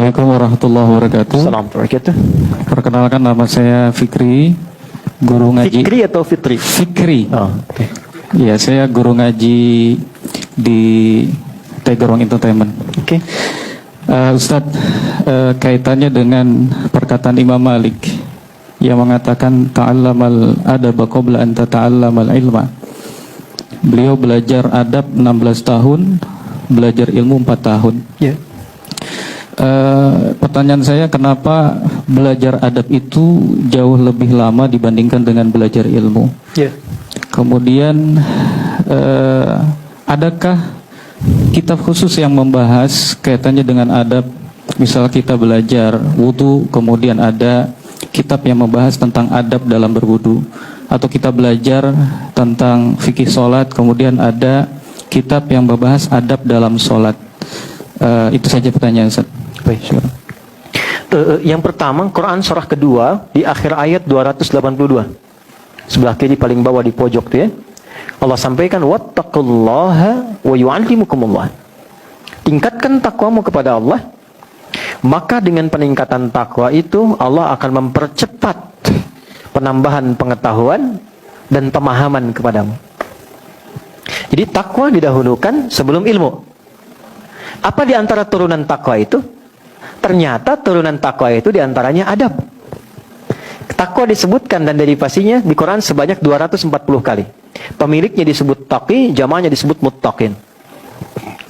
Assalamualaikum warahmatullahi wabarakatuh. Assalamualaikum warahmatullahi wabarakatuh. Perkenalkan, nama saya Fikri, guru ngaji. Fikri atau Fitri? Fikri. Oh, oke. Ya, saya guru ngaji di Tegerong Entertainment. Oke. Ustadz, kaitannya dengan perkataan Imam Malik yang mengatakan ta'allamal adaba qabla an tata'allamal ilma. Beliau belajar adab 16 tahun, belajar ilmu 4 tahun. Ya. Pertanyaan saya, kenapa belajar adab itu jauh lebih lama dibandingkan dengan belajar ilmu? Ya. Kemudian adakah kitab khusus yang membahas kaitannya dengan adab? Misal kita belajar wudu, kemudian ada kitab yang membahas tentang adab dalam berwudu, atau kita belajar tentang fikih sholat, kemudian ada kitab yang membahas adab dalam sholat. Itu saja pertanyaan Ustaz. Baik. Yang pertama, Quran surah kedua di akhir ayat 282. Sebelah kiri paling bawah di pojok tuh ya. Allah sampaikan wattaqullaha wa yu'allimukumullah. Tingkatkan takwamu kepada Allah, maka dengan peningkatan takwa itu Allah akan mempercepat penambahan pengetahuan dan pemahaman kepadamu. Jadi takwa didahulukan sebelum ilmu. Apa di antara turunan takwa itu? Ternyata turunan takwa itu diantaranya adab. Takwa disebutkan dan derivasinya di Quran sebanyak 240 kali. Pemiliknya disebut taqi, jamaahnya disebut muttaqin.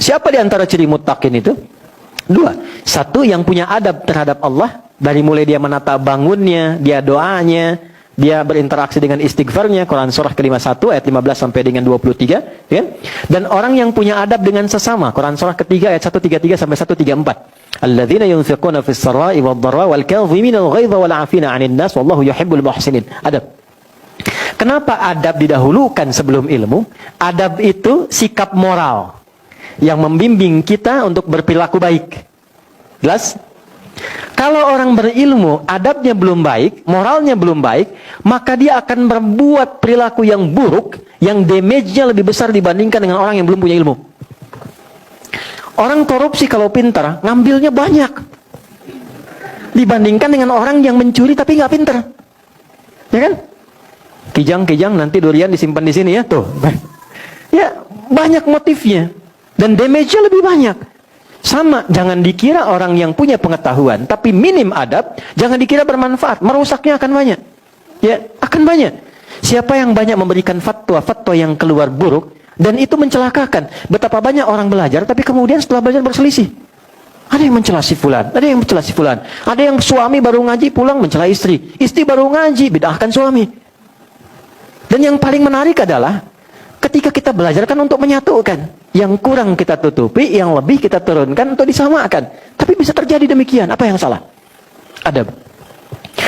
Siapa di antara ciri muttaqin itu? Dua. Satu, yang punya adab terhadap Allah, dari mulai dia menata bangunnya, dia doanya, dia berinteraksi dengan istighfarnya, Quran surah ke-51 ayat 15 sampai dengan 23, ya. Dan orang yang punya adab dengan sesama, Quran surah ketiga ayat 133 sampai 134. Alladzina yunfiquna fis sarai wad dharra wal kadhimina al ghaidha wal 'afina 'anil nas wallahu yuhibbul muhsinin. Adab. Kenapa adab didahulukan sebelum ilmu? Adab itu sikap moral yang membimbing kita untuk berperilaku baik. Jelas? Kalau orang berilmu, adabnya belum baik, moralnya belum baik, maka dia akan membuat perilaku yang buruk, yang damage-nya lebih besar dibandingkan dengan orang yang belum punya ilmu. Orang korupsi kalau pintar, ngambilnya banyak, dibandingkan dengan orang yang mencuri tapi nggak pintar. Ya kan? Kijang-kijang nanti durian disimpan di sini ya, tuh. Ya, banyak motifnya. Dan damage-nya lebih banyak. Sama, jangan dikira orang yang punya pengetahuan tapi minim adab, jangan dikira bermanfaat, merusaknya akan banyak. Ya, akan banyak. Siapa yang banyak memberikan fatwa yang keluar buruk dan itu mencelakakan. Betapa banyak orang belajar tapi kemudian setelah belajar berselisih. Ada yang mencela si fulan, ada yang mencela si fulan. Ada yang suami baru ngaji pulang mencela istri, istri baru ngaji bid'ahkan suami. Dan yang paling menarik adalah ketika kita belajar kan untuk menyatukan. Yang kurang kita tutupi, yang lebih kita turunkan untuk disamakan. Tapi bisa terjadi demikian. Apa yang salah? Adab.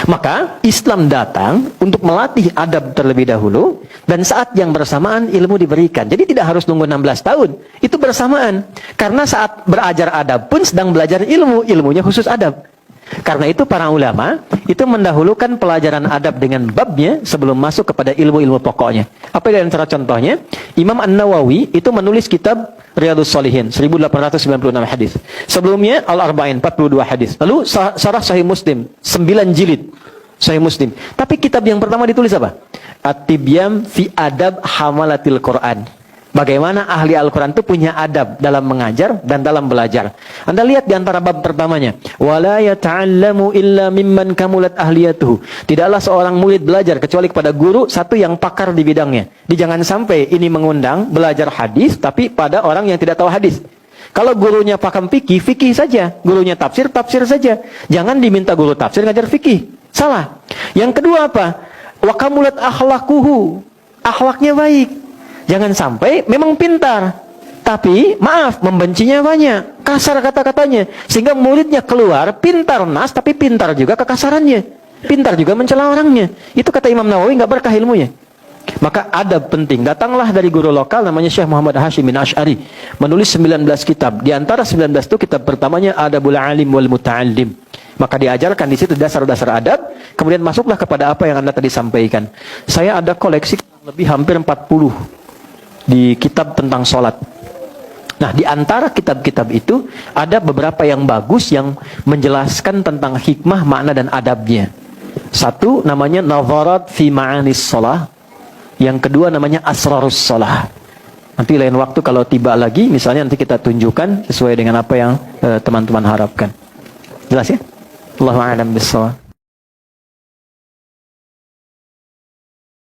Maka Islam datang untuk melatih adab terlebih dahulu, dan saat yang bersamaan ilmu diberikan. Jadi tidak harus nunggu 16 tahun. Itu bersamaan. Karena saat belajar adab pun sedang belajar ilmu. Ilmunya khusus adab. Karena itu para ulama itu mendahulukan pelajaran adab dengan babnya sebelum masuk kepada ilmu-ilmu pokoknya. Apa di antara contohnya? Imam An-Nawawi itu menulis kitab Riyadhus Shalihin 1896 hadis. Sebelumnya Al-Arba'in 42 hadis. Lalu Syarah Sahih Muslim 9 jilid Sahih Muslim. Tapi kitab yang pertama ditulis apa? At-Tibyan fi Adab Hamalatil Quran. Bagaimana ahli Al-Quran itu punya adab dalam mengajar dan dalam belajar. Anda lihat di antara bab pertamanya. وَلَا يَتَعَلَّمُ إِلَّا مِمَّنْ كَمُلَتْ أَهْلِيَتُهُ. Tidaklah seorang murid belajar kecuali kepada guru satu yang pakar di bidangnya. Jangan sampai ini mengundang belajar hadis tapi pada orang yang tidak tahu hadis. Kalau gurunya pakam fikih, fikih saja. Gurunya tafsir, tafsir saja. Jangan diminta guru tafsir ngajar fikih. Salah. Yang kedua apa? وَكَمُلَتْ أَخْلَقُهُ. Akhlaknya baik. Jangan sampai memang pintar, tapi maaf, membencinya banyak, kasar kata-katanya, sehingga muridnya keluar pintar nas, tapi pintar juga kekasarannya, pintar juga mencela orangnya. Itu kata Imam Nawawi nggak berkah ilmunya. Maka adab penting. Datanglah dari guru lokal namanya Syekh Muhammad Hashim bin Ash'ari, menulis 19 kitab. Di antara 19 itu kitab pertamanya Adabul Alim wal Muta'allim. Maka diajarkan di situ dasar-dasar adab. Kemudian masuklah kepada apa yang Anda tadi sampaikan. Saya ada koleksi lebih hampir 40 di kitab tentang sholat. Nah, di antara kitab-kitab itu ada beberapa yang bagus yang menjelaskan tentang hikmah, makna dan adabnya. Satu namanya Nazarat fi Ma'anis Shalah. Yang kedua namanya Asrarus Shalah. Nanti lain waktu kalau tiba lagi, misalnya nanti kita tunjukkan sesuai dengan apa yang teman-teman harapkan. Jelas ya? Allahu a'lam bishawab.